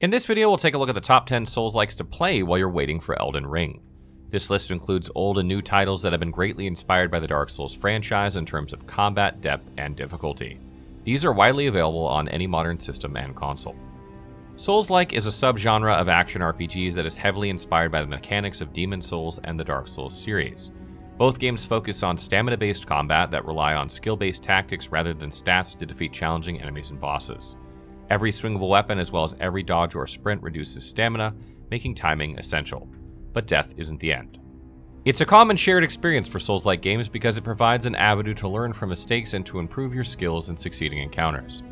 In this video, we'll take a look at the top 10 Soulslikes to play while you're waiting for Elden Ring. This list includes old and new titles that have been greatly inspired by the Dark Souls franchise in terms of combat, depth, and difficulty. These are widely available on any modern system and console. Soulslike is a subgenre of action RPGs that is heavily inspired by the mechanics of Demon Souls and the Dark Souls series. Both games focus on stamina-based combat that rely on skill-based tactics rather than stats to defeat challenging enemies and bosses. Every swing of a weapon as well as every dodge or sprint reduces stamina, making timing essential. But death isn't the end. It's a common shared experience for Souls-like games because it provides an avenue to learn from mistakes and to improve your skills in succeeding encounters.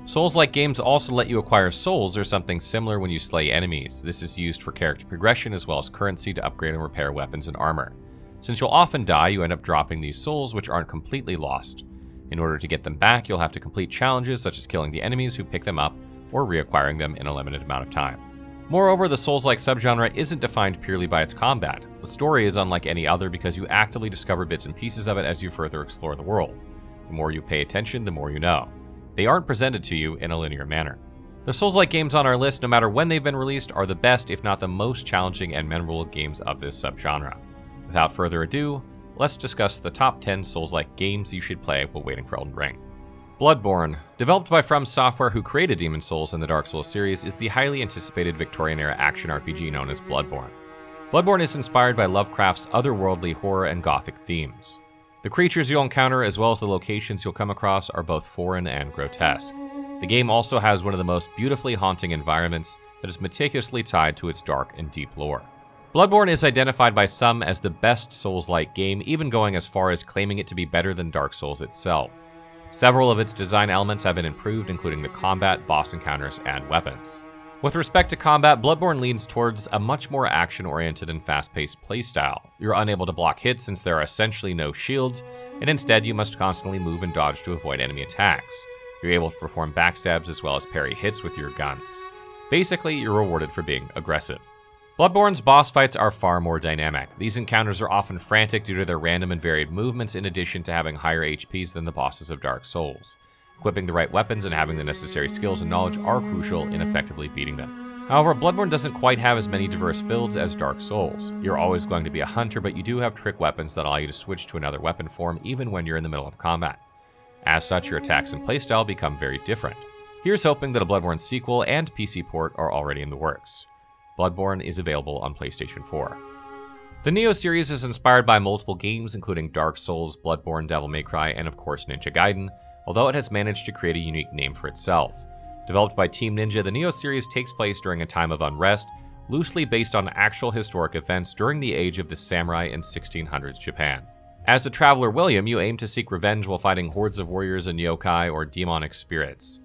Souls-like games also let you acquire souls or something similar when you slay enemies. This is used for character progression as well as currency to upgrade and repair weapons and armor. Since you'll often die, you end up dropping these souls, which aren't completely lost. In order to get them back, you'll have to complete challenges such as killing the enemies who pick them up or reacquiring them in a limited amount of time. Moreover, the Souls-like subgenre isn't defined purely by its combat. The story is unlike any other because you actively discover bits and pieces of it as you further explore the world. The more you pay attention, the more you know. They aren't presented to you in a linear manner. The Souls-like games on our list, no matter when they've been released, are the best, if not the most challenging and memorable games of this subgenre. Without further ado, let's discuss the top 10 Souls-like games you should play while waiting for Elden Ring. Bloodborne, developed by From Software who created Demon Souls and the Dark Souls series, is the highly anticipated Victorian-era action RPG known as Bloodborne. Bloodborne is inspired by Lovecraft's otherworldly horror and gothic themes. The creatures you'll encounter as well as the locations you'll come across are both foreign and grotesque. The game also has one of the most beautifully haunting environments that is meticulously tied to its dark and deep lore. Bloodborne is identified by some as the best Souls-like game, even going as far as claiming it to be better than Dark Souls itself. Several of its design elements have been improved, including the combat, boss encounters, and weapons. With respect to combat, Bloodborne leans towards a much more action-oriented and fast-paced playstyle. You're unable to block hits since there are essentially no shields, and instead you must constantly move and dodge to avoid enemy attacks. You're able to perform backstabs as well as parry hits with your guns. Basically, you're rewarded for being aggressive. Bloodborne's boss fights are far more dynamic. These encounters are often frantic due to their random and varied movements in addition to having higher HPs than the bosses of Dark Souls. Equipping the right weapons and having the necessary skills and knowledge are crucial in effectively beating them. However, Bloodborne doesn't quite have as many diverse builds as Dark Souls. You're always going to be a hunter, but you do have trick weapons that allow you to switch to another weapon form even when you're in the middle of combat. As such, your attacks and playstyle become very different. Here's hoping that a Bloodborne sequel and PC port are already in the works. Bloodborne is available on PlayStation 4. The Nioh series is inspired by multiple games including Dark Souls, Bloodborne, Devil May Cry, and of course Ninja Gaiden, although it has managed to create a unique name for itself. Developed by Team Ninja, the Nioh series takes place during a time of unrest, loosely based on actual historic events during the age of the samurai in 1600s Japan. As the traveler William, you aim to seek revenge while fighting hordes of warriors and yokai or demonic spirits.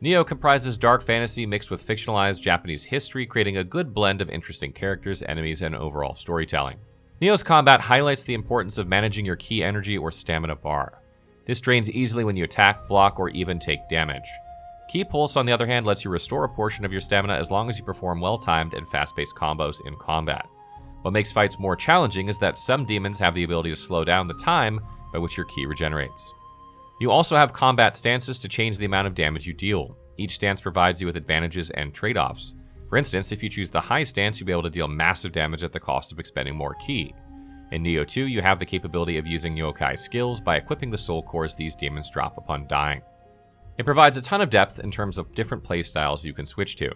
Nioh comprises dark fantasy mixed with fictionalized Japanese history, creating a good blend of interesting characters, enemies, and overall storytelling. Nioh's combat highlights the importance of managing your key energy or stamina bar. This drains easily when you attack, block, or even take damage. Key Pulse, on the other hand, lets you restore a portion of your stamina as long as you perform well-timed and fast-paced combos in combat. What makes fights more challenging is that some demons have the ability to slow down the time by which your ki regenerates. You also have combat stances to change the amount of damage you deal. Each stance provides you with advantages and trade-offs. For instance, if you choose the high stance, you'll be able to deal massive damage at the cost of expending more ki. In Nioh 2, you have the capability of using yokai skills by equipping the soul cores these demons drop upon dying. It provides a ton of depth in terms of different playstyles you can switch to.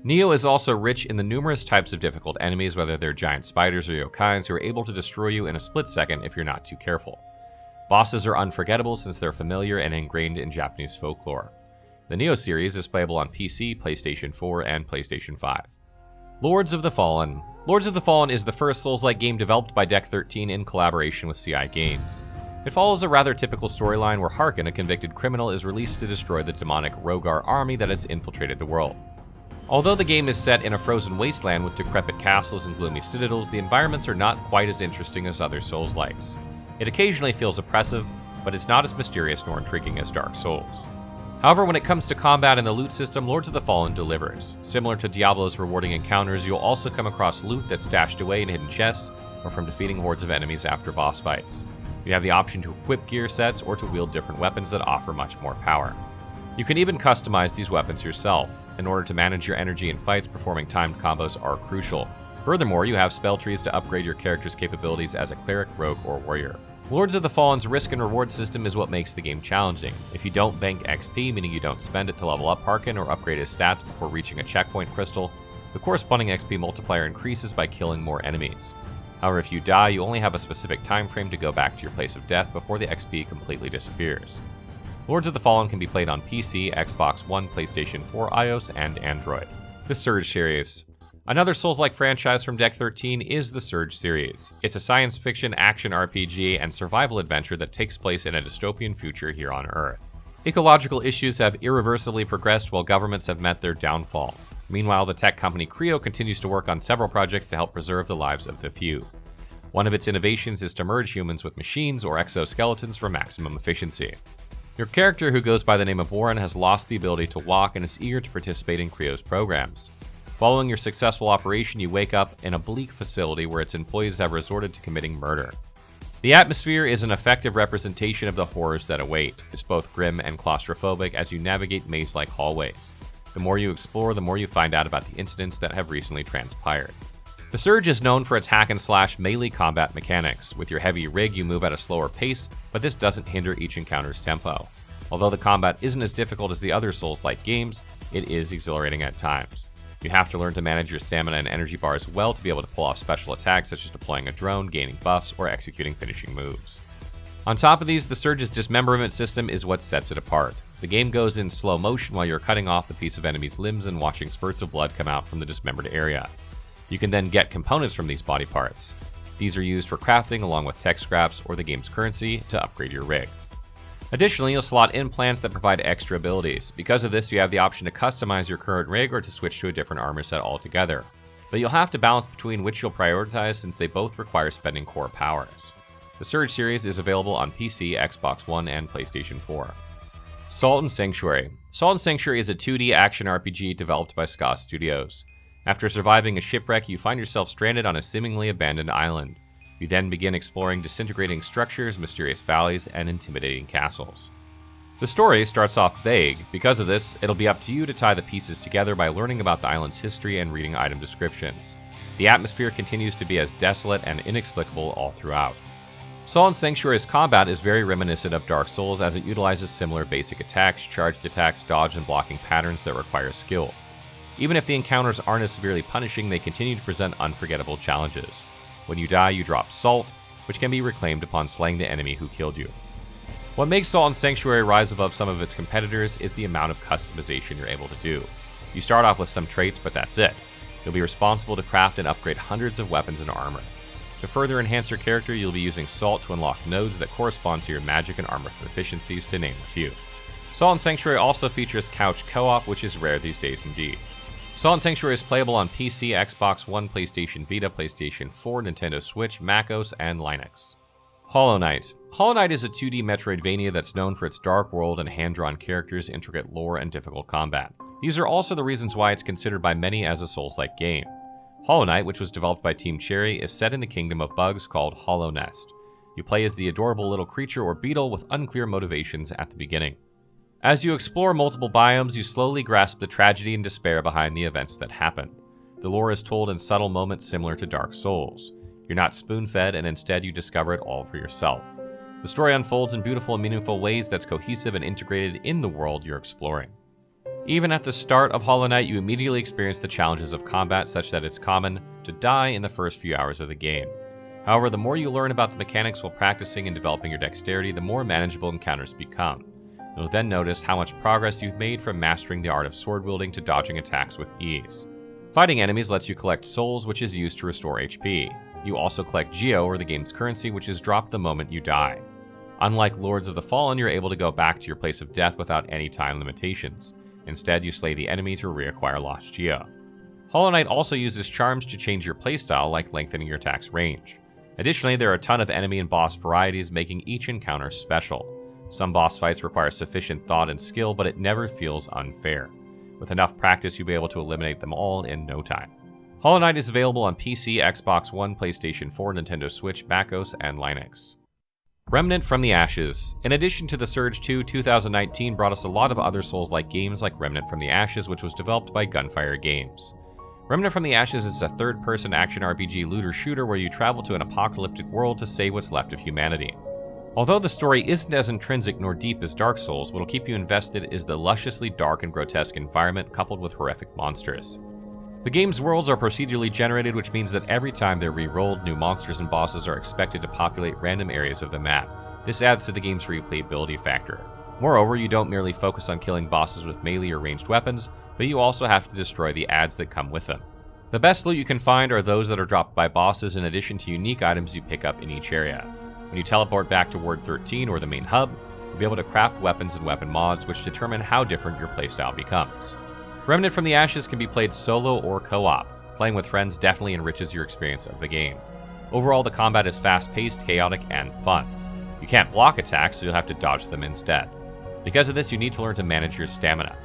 Nioh is also rich in the numerous types of difficult enemies, whether they're giant spiders or yokais who are able to destroy you in a split second if you're not too careful. Bosses are unforgettable since they're familiar and ingrained in Japanese folklore. The Nioh series is playable on PC, PlayStation 4, and PlayStation 5. Lords of the Fallen. Lords of the Fallen is the first Souls-like game developed by Deck 13 in collaboration with CI Games. It follows a rather typical storyline where Harkin, a convicted criminal, is released to destroy the demonic Rogar army that has infiltrated the world. Although the game is set in a frozen wasteland with decrepit castles and gloomy citadels, the environments are not quite as interesting as other Souls-likes. It occasionally feels oppressive, but it's not as mysterious nor intriguing as Dark Souls. However, when it comes to combat and the loot system, Lords of the Fallen delivers. Similar to Diablo's rewarding encounters, you'll also come across loot that's stashed away in hidden chests or from defeating hordes of enemies after boss fights. You have the option to equip gear sets or to wield different weapons that offer much more power. You can even customize these weapons yourself. In order to manage your energy in fights, performing timed combos are crucial. Furthermore, you have spell trees to upgrade your character's capabilities as a cleric, rogue, or warrior. Lords of the Fallen's risk and reward system is what makes the game challenging. If you don't bank XP, meaning you don't spend it to level up Harkin or upgrade his stats before reaching a checkpoint crystal, the corresponding XP multiplier increases by killing more enemies. However, if you die, you only have a specific time frame to go back to your place of death before the XP completely disappears. Lords of the Fallen can be played on PC, Xbox One, PlayStation 4, iOS, and Android. The Surge series. Another Souls-like franchise from Deck 13 is the Surge series. It's a science fiction action RPG and survival adventure that takes place in a dystopian future here on Earth. Ecological issues have irreversibly progressed while governments have met their downfall. Meanwhile, the tech company Creo continues to work on several projects to help preserve the lives of the few. One of its innovations is to merge humans with machines or exoskeletons for maximum efficiency. Your character, who goes by the name of Warren, has lost the ability to walk and is eager to participate in Creo's programs. Following your successful operation, you wake up in a bleak facility where its employees have resorted to committing murder. The atmosphere is an effective representation of the horrors that await. It's both grim and claustrophobic as you navigate maze-like hallways. The more you explore, the more you find out about the incidents that have recently transpired. The Surge is known for its hack-and-slash melee combat mechanics. With your heavy rig, you move at a slower pace, but this doesn't hinder each encounter's tempo. Although the combat isn't as difficult as the other Souls-like games, it is exhilarating at times. You have to learn to manage your stamina and energy bars well to be able to pull off special attacks such as deploying a drone, gaining buffs, or executing finishing moves. On top of these, the Surge's dismemberment system is what sets it apart. The game goes in slow motion while you're cutting off the piece of enemy's limbs and watching spurts of blood come out from the dismembered area. You can then get components from these body parts. These are used for crafting along with tech scraps or the game's currency to upgrade your rig. Additionally, you'll slot implants that provide extra abilities. Because of this, you have the option to customize your current rig or to switch to a different armor set altogether. But you'll have to balance between which you'll prioritize since they both require spending core powers. The Surge series is available on PC, Xbox One, and PlayStation 4. Salt and Sanctuary. Salt and Sanctuary is a 2D action RPG developed by Ska Studios. After surviving a shipwreck, you find yourself stranded on a seemingly abandoned island. You then begin exploring disintegrating structures, mysterious valleys, and intimidating castles. The story starts off vague. Because of this, it'll be up to you to tie the pieces together by learning about the island's history and reading item descriptions. The atmosphere continues to be as desolate and inexplicable all throughout. Salt and Sanctuary's combat is very reminiscent of Dark Souls as it utilizes similar basic attacks, charged attacks, dodge and blocking patterns that require skill. Even if the encounters aren't as severely punishing, they continue to present unforgettable challenges. When you die, you drop salt, which can be reclaimed upon slaying the enemy who killed you. What makes Salt and Sanctuary rise above some of its competitors is the amount of customization you're able to do. You start off with some traits, but that's it. You'll be responsible to craft and upgrade hundreds of weapons and armor. To further enhance your character, you'll be using Salt to unlock nodes that correspond to your magic and armor proficiencies, to name a few. Salt and Sanctuary also features couch co-op, which is rare these days indeed. Salt and Sanctuary is playable on PC, Xbox One, PlayStation Vita, PlayStation 4, Nintendo Switch, macOS, and Linux. Hollow Knight. Hollow Knight is a 2D Metroidvania that's known for its dark world and hand-drawn characters, intricate lore, and difficult combat. These are also the reasons why it's considered by many as a Souls-like game. Hollow Knight, which was developed by Team Cherry, is set in the kingdom of bugs called Hollow Nest. You play as the adorable little creature or beetle with unclear motivations at the beginning. As you explore multiple biomes, you slowly grasp the tragedy and despair behind the events that happen. The lore is told in subtle moments similar to Dark Souls. You're not spoon-fed, and instead you discover it all for yourself. The story unfolds in beautiful and meaningful ways that's cohesive and integrated in the world you're exploring. Even at the start of Hollow Knight, you immediately experience the challenges of combat such that it's common to die in the first few hours of the game. However, the more you learn about the mechanics while practicing and developing your dexterity, the more manageable encounters become. You'll then notice how much progress you've made from mastering the art of sword wielding to dodging attacks with ease. Fighting enemies lets you collect souls, which is used to restore HP. You also collect Geo, or the game's currency, which is dropped the moment you die. Unlike Lords of the Fallen, you're able to go back to your place of death without any time limitations. Instead, you slay the enemy to reacquire lost Geo. Hollow Knight also uses charms to change your playstyle, like lengthening your attack's range. Additionally, there are a ton of enemy and boss varieties, making each encounter special. Some boss fights require sufficient thought and skill, but it never feels unfair. With enough practice, you'll be able to eliminate them all in no time. Hollow Knight is available on PC, Xbox One, PlayStation 4, Nintendo Switch, macOS, and Linux. Remnant from the Ashes. In addition to The Surge 2, 2019 brought us a lot of other Souls-like games like Remnant from the Ashes, which was developed by Gunfire Games. Remnant from the Ashes is a third-person action RPG looter-shooter where you travel to an apocalyptic world to save what's left of humanity. Although the story isn't as intrinsic nor deep as Dark Souls, what'll keep you invested is the lusciously dark and grotesque environment coupled with horrific monsters. The game's worlds are procedurally generated, which means that every time they're re-rolled, new monsters and bosses are expected to populate random areas of the map. This adds to the game's replayability factor. Moreover, you don't merely focus on killing bosses with melee or ranged weapons, but you also have to destroy the adds that come with them. The best loot you can find are those that are dropped by bosses in addition to unique items you pick up in each area. When you teleport back to Ward 13 or the main hub, you'll be able to craft weapons and weapon mods which determine how different your playstyle becomes. Remnant from the Ashes can be played solo or co-op. Playing with friends definitely enriches your experience of the game. Overall, the combat is fast-paced, chaotic, and fun. You can't block attacks, so you'll have to dodge them instead. Because of this, you need to learn to manage your stamina.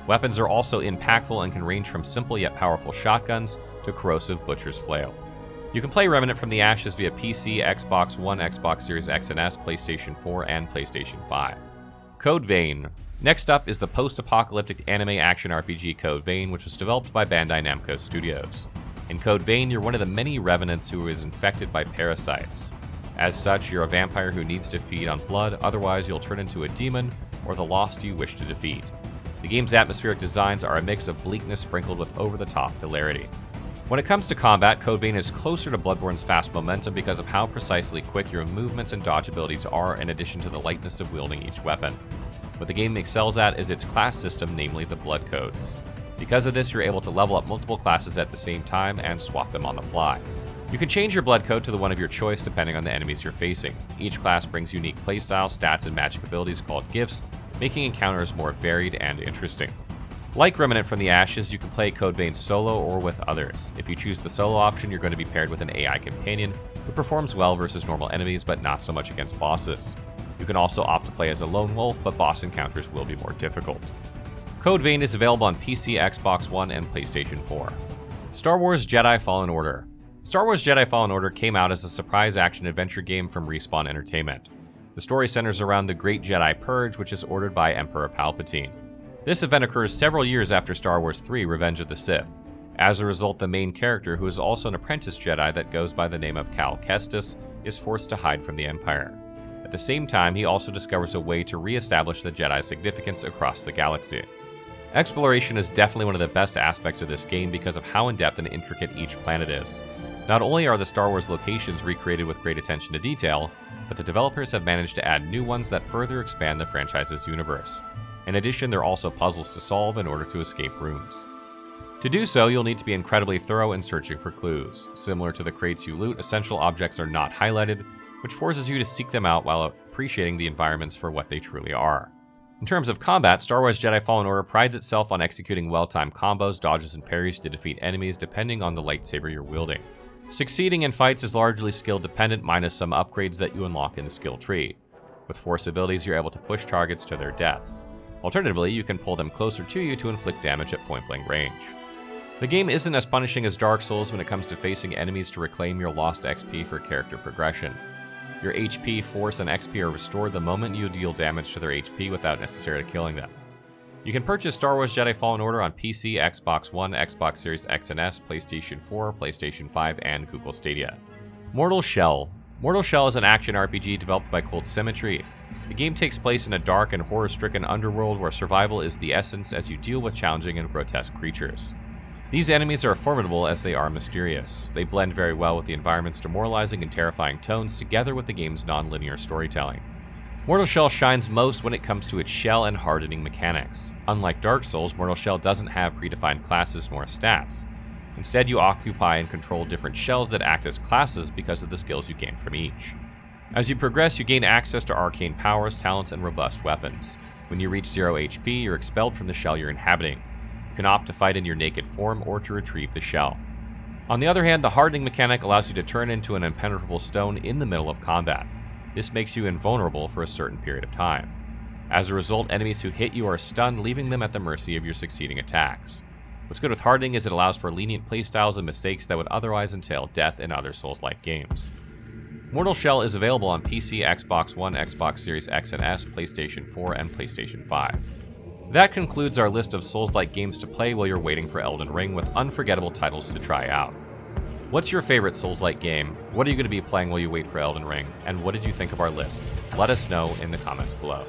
Weapons are also impactful and can range from simple yet powerful shotguns to corrosive butcher's flail. You can play Remnant from the Ashes via PC, Xbox One, Xbox Series X and S, PlayStation 4, and PlayStation 5. Code Vein. Next up is the post-apocalyptic anime action RPG Code Vein, which was developed by Bandai Namco Studios. In Code Vein, you're one of the many revenants who is infected by parasites. As such, you're a vampire who needs to feed on blood, otherwise you'll turn into a demon or the lost you wish to defeat. The game's atmospheric designs are a mix of bleakness sprinkled with over-the-top hilarity. When it comes to combat, Code Vein is closer to Bloodborne's fast momentum because of how precisely quick your movements and dodge abilities are, in addition to the lightness of wielding each weapon. What the game excels at is its class system, namely the blood codes. Because of this, you're able to level up multiple classes at the same time and swap them on the fly. You can change your blood code to the one of your choice depending on the enemies you're facing. Each class brings unique playstyle, stats, and magic abilities called gifts, making encounters more varied and interesting. Like Remnant from the Ashes, you can play Code Vein solo or with others. If you choose the solo option, you're going to be paired with an AI companion who performs well versus normal enemies but not so much against bosses. You can also opt to play as a lone wolf, but boss encounters will be more difficult. Code Vein is available on PC, Xbox One, and PlayStation 4. Star Wars Jedi Fallen Order. Star Wars Jedi Fallen Order came out as a surprise action-adventure game from Respawn Entertainment. The story centers around the Great Jedi Purge, which is ordered by Emperor Palpatine. This event occurs several years after Star Wars 3: Revenge of the Sith. As a result, the main character, who is also an apprentice Jedi that goes by the name of Cal Kestis, is forced to hide from the Empire. At the same time, he also discovers a way to re-establish the Jedi's significance across the galaxy. Exploration is definitely one of the best aspects of this game because of how in-depth and intricate each planet is. Not only are the Star Wars locations recreated with great attention to detail, but the developers have managed to add new ones that further expand the franchise's universe. In addition, there are also puzzles to solve in order to escape rooms. To do so, you'll need to be incredibly thorough in searching for clues. Similar to the crates you loot, essential objects are not highlighted, which forces you to seek them out while appreciating the environments for what they truly are. In terms of combat, Star Wars Jedi Fallen Order prides itself on executing well-timed combos, dodges, and parries to defeat enemies depending on the lightsaber you're wielding. Succeeding in fights is largely skill-dependent, minus some upgrades that you unlock in the skill tree. With Force abilities, you're able to push targets to their deaths. Alternatively, you can pull them closer to you to inflict damage at point-blank range. The game isn't as punishing as Dark Souls when it comes to facing enemies to reclaim your lost XP for character progression. Your HP, Force, and XP are restored the moment you deal damage to their HP without necessarily killing them. You can purchase Star Wars Jedi Fallen Order on PC, Xbox One, Xbox Series X and S, PlayStation 4, PlayStation 5, and Google Stadia. Mortal Shell. Mortal Shell is an action RPG developed by Cold Symmetry. The game takes place in a dark and horror-stricken underworld where survival is the essence as you deal with challenging and grotesque creatures. These enemies are formidable as they are mysterious. They blend very well with the environment's demoralizing and terrifying tones together with the game's non-linear storytelling. Mortal Shell shines most when it comes to its shell and hardening mechanics. Unlike Dark Souls, Mortal Shell doesn't have predefined classes nor stats. Instead, you occupy and control different shells that act as classes because of the skills you gain from each. As you progress, you gain access to arcane powers, talents, and robust weapons. When you reach 0 HP, you're expelled from the shell you're inhabiting. You can opt to fight in your naked form or to retrieve the shell. On the other hand, the hardening mechanic allows you to turn into an impenetrable stone in the middle of combat. This makes you invulnerable for a certain period of time. As a result, enemies who hit you are stunned, leaving them at the mercy of your succeeding attacks. What's good with hardening is it allows for lenient playstyles and mistakes that would otherwise entail death in other Souls-like games. Mortal Shell is available on PC, Xbox One, Xbox Series X and S, PlayStation 4, and PlayStation 5. That concludes our list of Souls-like games to play while you're waiting for Elden Ring, with unforgettable titles to try out. What's your favorite Souls-like game? What are you going to be playing while you wait for Elden Ring? And what did you think of our list? Let us know in the comments below.